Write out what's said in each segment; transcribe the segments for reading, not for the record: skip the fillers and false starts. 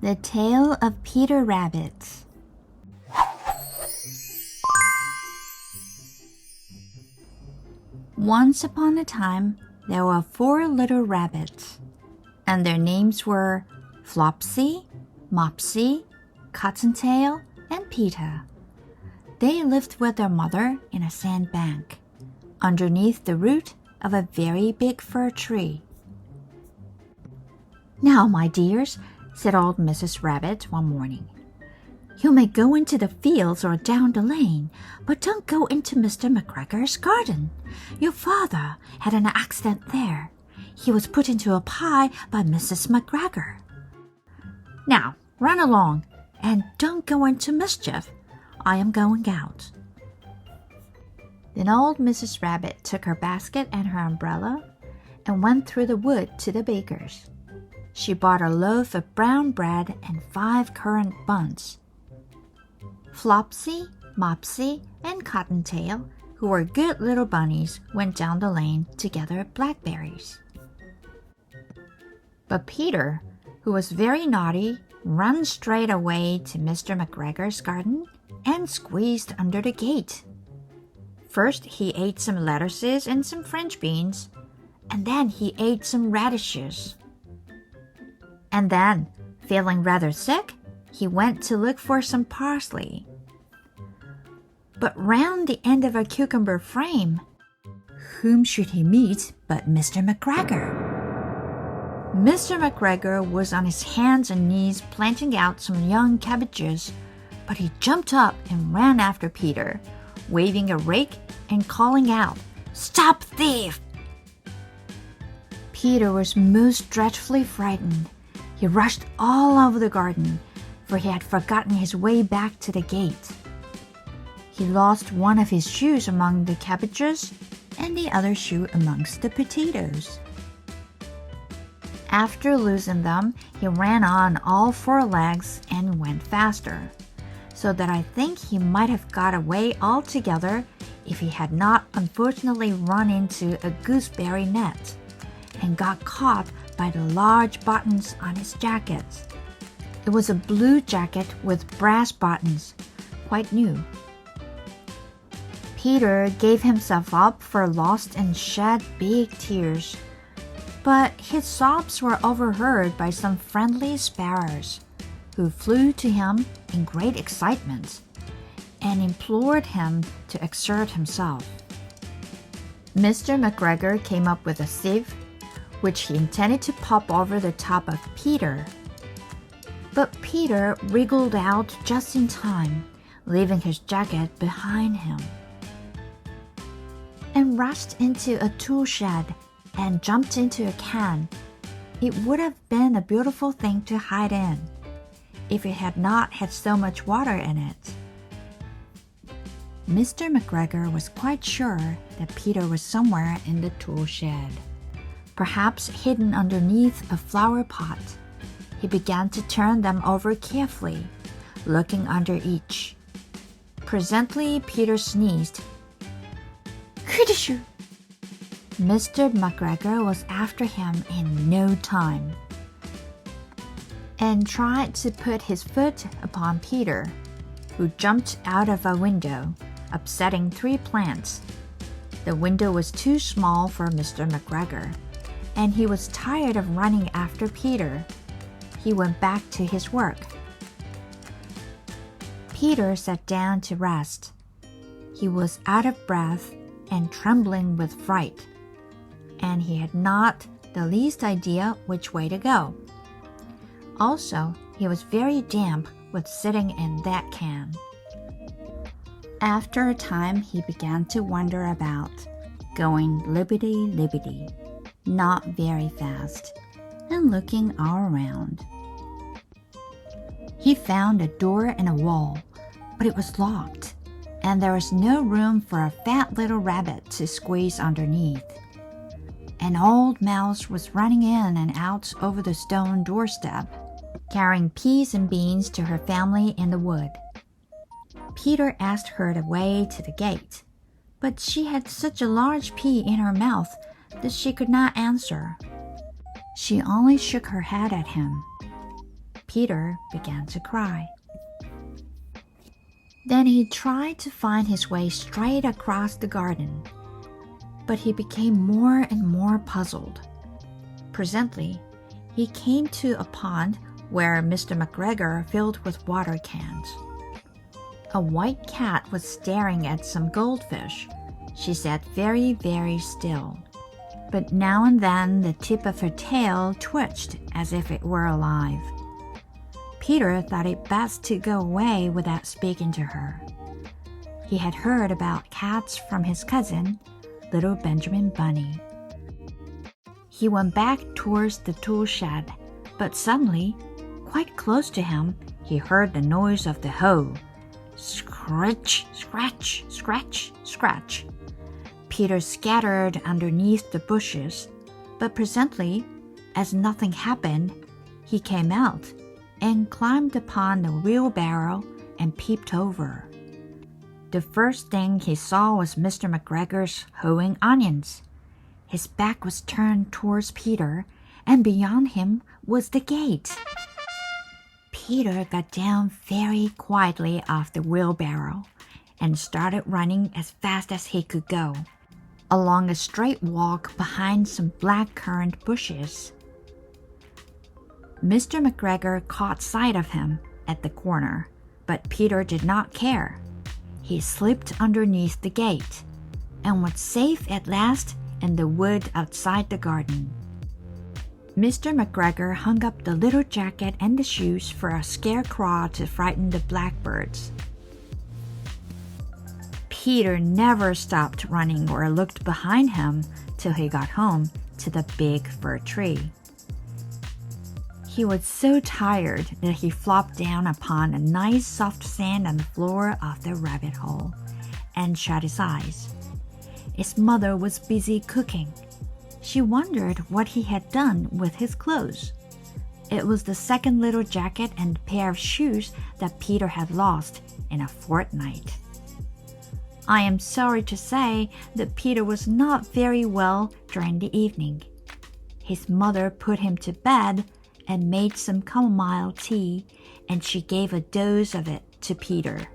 The Tale of Peter Rabbit. Once upon a time, there were 4 little rabbits, and their names were Flopsy, Mopsy, Cottontail, and Peter. They lived with their mother in a sandbank, underneath the root of a very big fir tree. "Now, my dears," said old Mrs. Rabbit one morning, "you may go into the fields or down the lane, but don't go into Mr. McGregor's garden. Your father had an accident there. He was put into a pie by Mrs. McGregor. Now, run along, and don't go into mischief. I am going out." Then old Mrs. Rabbit took her basket and her umbrella and went through the wood to the baker's. She bought a loaf of brown bread and 5 currant buns. Flopsy, Mopsy, and Cottontail, who were good little bunnies, went down the lane to gather blackberries. But Peter, who was very naughty, ran straight away to Mr. McGregor's garden and squeezed under the gate. First, he ate some lettuces and some French beans, and then he ate some radishes. And then, feeling rather sick, he went to look for some parsley. But round the end of a cucumber frame, whom should he meet but Mr. McGregor? Mr. McGregor was on his hands and knees planting out some young cabbages, but he jumped up and ran after Peter, waving a rake and calling out, "Stop, thief!" Peter was most dreadfully frightened. He rushed all over the garden, for he had forgotten his way back to the gate. He lost one of his shoes among the cabbages and the other shoe amongst the potatoes. After losing them, he ran on all 4 legs and went faster, so that I think he might have got away altogether if he had not unfortunately run into a gooseberry net and got caught by the large buttons on his jacket. It was a blue jacket with brass buttons, quite new. Peter gave himself up for lost and shed big tears, but his sobs were overheard by some friendly sparrows, who flew to him in great excitement and implored him to exert himself. Mr. McGregor came up with a sieve, which he intended to pop over the top of Peter. But Peter wriggled out just in time, leaving his jacket behind him, and rushed into a tool shed and jumped into a can. It would have been a beautiful thing to hide in, if it had not had so much water in it. Mr. McGregor was quite sure that Peter was somewhere in the tool shed, perhaps hidden underneath a flower pot. He began to turn them over carefully, looking under each. Presently, Peter sneezed. "Critisher!" Mr. McGregor was after him in no time, and tried to put his foot upon Peter, who jumped out of a window, upsetting 3 plants. The window was too small for Mr. McGregor, and he was tired of running after Peter. He went back to his work. Peter sat down to rest. He was out of breath and trembling with fright, and he had not the least idea which way to go. Also, he was very damp with sitting in that can. After a time, he began to wander about, going libbity-libbity, not very fast, and looking all around. He found a door in a wall, but it was locked, and there was no room for a fat little rabbit to squeeze underneath. An old mouse was running in and out over the stone doorstep, carrying peas and beans to her family in the wood. Peter asked her the way to the gate, but she had such a large pea in her mouth that she could not answer. She only shook her head at him. Peter began to cry. Then he tried to find his way straight across the garden, but he became more and more puzzled. Presently, he came to a pond where Mr. McGregor filled with water cans. A white cat was staring at some goldfish. She sat very, very still, but now and then the tip of her tail twitched as if it were alive. Peter thought it best to go away without speaking to her. He had heard about cats from his cousin, little Benjamin Bunny. He went back towards the tool shed, but suddenly, quite close to him, he heard the noise of the hoe. Scratch, scratch, scratch, scratch. Peter scattered underneath the bushes, but presently, as nothing happened, he came out and climbed upon the wheelbarrow and peeped over. The first thing he saw was Mr. McGregor's hoeing onions. His back was turned towards Peter, and beyond him was the gate. Peter got down very quietly off the wheelbarrow and started running as fast as he could go, along a straight walk behind some blackcurrant bushes. Mr. McGregor caught sight of him at the corner, but Peter did not care. He slipped underneath the gate and was safe at last in the wood outside the garden. Mr. McGregor hung up the little jacket and the shoes for a scarecrow to frighten the blackbirds. Peter never stopped running or looked behind him till he got home to the big fir tree. He was so tired that he flopped down upon a nice soft sand on the floor of the rabbit hole and shut his eyes. His mother was busy cooking. She wondered what he had done with his clothes. It was the second little jacket and pair of shoes that Peter had lost in a fortnight. I am sorry to say that Peter was not very well during the evening. His mother put him to bed and made some chamomile tea, and she gave a dose of it to Peter.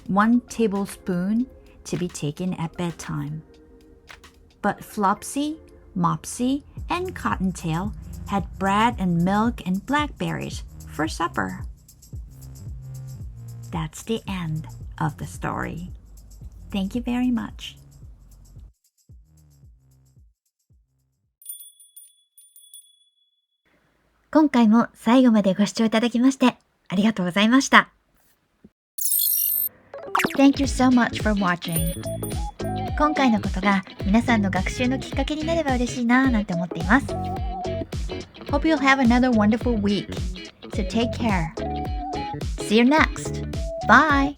1 tablespoon to be taken at bedtime. But Flopsy, Mopsy, and Cottontail had bread and milk and blackberries for supper. That's the end of the story. Thank you very much. 今回も最後までご視聴いただきましてありがとうございました。Thank you so much for watching. 今回のことが皆さんの学習のきっかけになれば嬉しいななんて思っています。Hope you'll have another wonderful week. So take care. See you next. Bye.